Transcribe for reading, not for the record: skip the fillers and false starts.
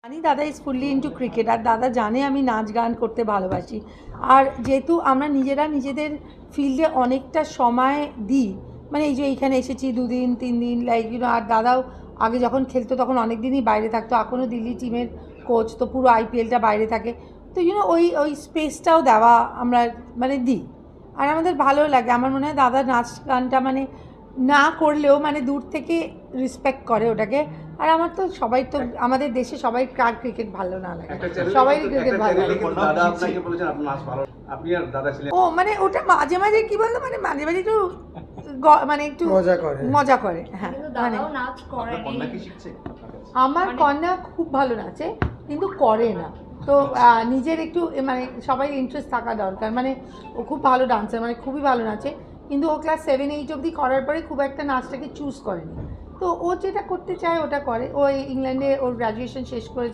জানি দাদা is fully into cricket, আর দাদা জানে আমি নাচ গান করতে ভালোবাসি। আর যেহেতু আমরা নিজেরা নিজেদের ফিল্ডে অনেকটা সময় দিই, মানে এই যে এইখানে এসেছি 2 দিন 3 দিন লাইক আর দাদাও আগে যখন খেলতো তখন অনেক দিনই বাইরে থাকতো, এখনও দিল্লি টিমের কোচ, তো পুরো আইপিএলটা বাইরে থাকে। তো ওই স্পেসটাও দেওয়া আমরা মানে দিই, আর আমাদের ভালো লাগে। আমার মনে হয় দাদা নাচ গানটা মানে না করলেও মানে দূর থেকে রেসপেক্ট করে ওটাকে। আর আমার তো সবাই তো আমাদের দেশে সবাই কার ক্রিকেট ভালো না লাগে, সবাই ক্রিকেট ভালো লাগে। ও মানে ওটা মাঝে মাঝে কি বলতো, মানে মাঝে মাঝে একটু মানে একটু মজা করে। হ্যাঁ মানে আমার কন্যা খুব ভালো নাচে কিন্তু করে না, তো নিজের একটু মানে সবাই ইন্টারেস্ট থাকা দরকার। মানে ও খুব ভালো ডান্সার, মানে খুবই ভালো নাচে, কিন্তু ও ক্লাস 7-8 অবধি করার পরে খুব একটা নাচটাকে চুজ করেনি। তো ও যেটা করতে চায় ওটা করে। ও ইংল্যান্ডে ওর গ্র্যাজুয়েশন শেষ করেছে।